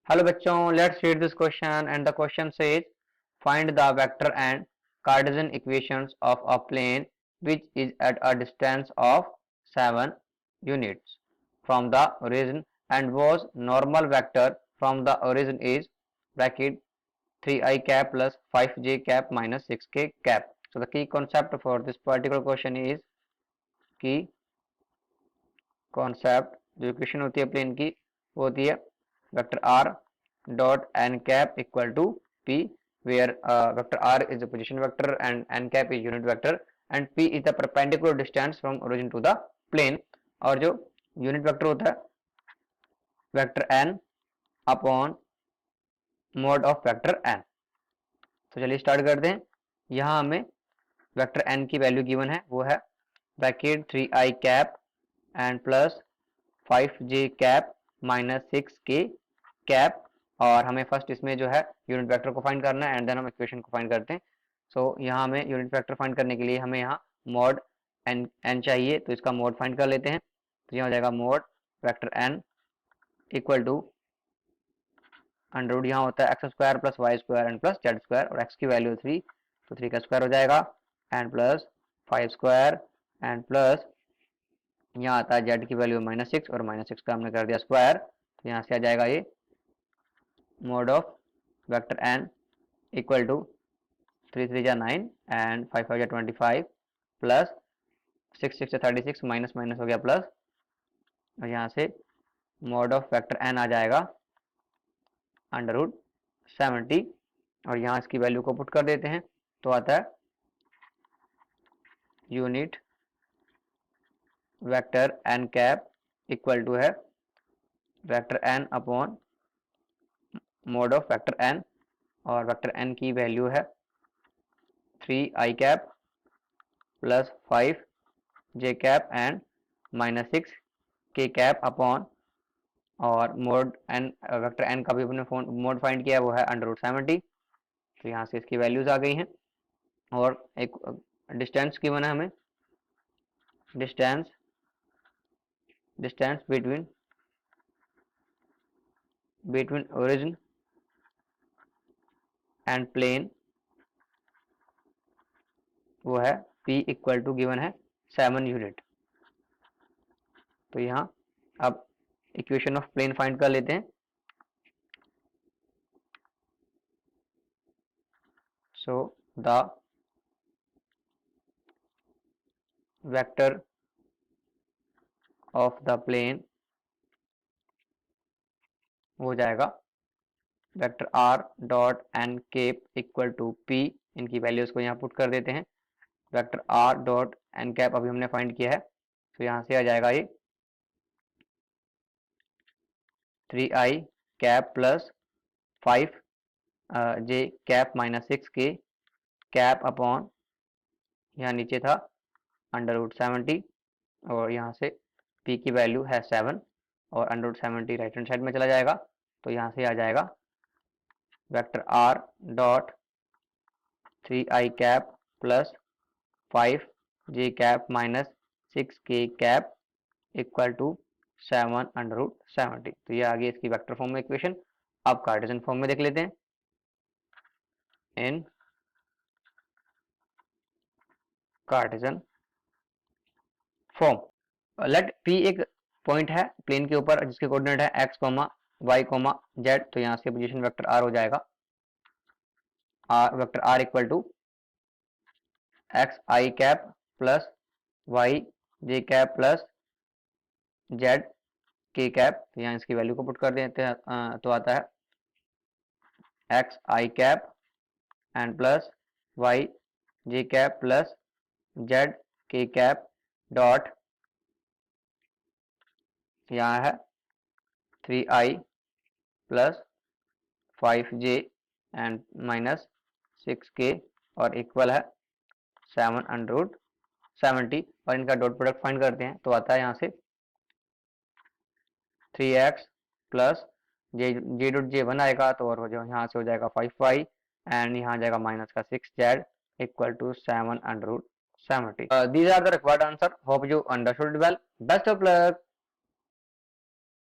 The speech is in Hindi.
हेलो बच्चों, let's read this question and the question says find the vector and Cartesian equations of a plane which is at a distance of 7 units from the origin and was normal vector from the origin is bracket 3i cap plus 5j cap minus 6k cap. So the key concept for this particular question is कि कॉन्सेप्ट जो इक्वेशन होती है प्लेन की वो होती है vector are dot N cap equal to P where vector R is the position vector and N cap is unit vector and P is the perpendicular distance from origin to the plane. और जो यूनिट वेक्टर होता है vector N upon mod of vector N. तो चलिए स्टार्ट करते हैं। यहाँ हमें वेक्टर एन की वैल्यू गिवन है, वो है bracket 3i cap and plus 5j cap minus 6k cap. और हमें फर्स्ट इसमें जो है यूनिट वेक्टर को फाइंड करना है एंड देन हम इक्वेशन को फाइंड करते हैं। सो यहाँ हमें यूनिट वेक्टर फाइंड करने के लिए हमें यहाँ मॉड एन चाहिए, तो इसका मॉड फाइंड कर लेते हैं। तो यहाँ हो जाएगा mod vector N equal to under root, यहाँ होता है X square plus Y square and plus Z square, और एक्स की वैल्यू 3 तो 3 का स्क्वायर हो जाएगा and plus 5 square and plus यहाँ आता है जेड की वैल्यू -6 और -6 का हमने कर दिया स्क्वायर, तो यहाँ से आ जाएगा ये mod of vector N equal to 3 3 जा 9 एंड 5 5 जा 25 प्लस 6 6 जा 36 माइनस माइनस हो गया प्लस, और यहाँ से मोड ऑफ वेक्टर एन आ जाएगा अंडर रूट 70 और यहाँ इसकी वैल्यू को पुट कर देते हैं तो आता है unit vector N cap equal to है vector N upon mod of vector N, और वेक्टर एन की वैल्यू है 3i cap plus 5j cap and -6k cap upon, और मोड एन वेक्टर एन का भी अपने मोड फाइंड किया है वो है अंडर रूट 70। तो यहाँ से इसकी वैल्यूज आ गई हैं और एक डिस्टेंस की बना हमें distance distance between origin and plane वो है p इक्वल टू गिवन है 7 यूनिट। तो यहाँ अब इक्वेशन ऑफ प्लेन फाइंड कर लेते हैं। So the vector of the plane हो जाएगा vector are dot N cap equal to P, इनकी वैल्यूज को यहाँ पुट कर देते हैं। Vector are dot N cap अभी हमने फाइंड किया है, तो यहाँ से आ जाएगा ये 3i cap plus 5j cap minus 6k cap upon, यहाँ नीचे था अंडर रूट 70 और यहाँ से p की वैल्यू है 7 और under root 70 right hand side में चला जाएगा, तो यहाँ से आ जाएगा vector are dot 3i cap plus 5j cap minus 6k cap equal to 7 under root 70। तो ये आ गई इसकी वेक्टर फॉर्म में इक्वेशन। अब कार्टेशियन फॉर्म में देख लेते हैं। In Cartesian form let p एक पॉइंट है प्लेन के ऊपर जिसके कोऑर्डिनेट है x, y, z, तो यहाँ से पोजीशन वेक्टर r हो जाएगा vector r equal to x i cap plus y j cap plus z k cap. तो यहाँ इसकी वैल्यू को पुट कर देते हैं तो आता है x i cap and plus y j cap plus z k cap dot, यहाँ है 3i plus 5j and minus 6k और इक्वल है 7 अंडर रूट 70, और इनका डॉट प्रोडक्ट फाइंड करते हैं तो आता है यहाँ से 3x plus J dot J 1 आएगा तो और यहाँ से हो जाएगा 5y एंड यहाँ जाएगा माइनस का 6z equal to 7 under root 70। These are the required answer. Hope you understood well. Best of luck.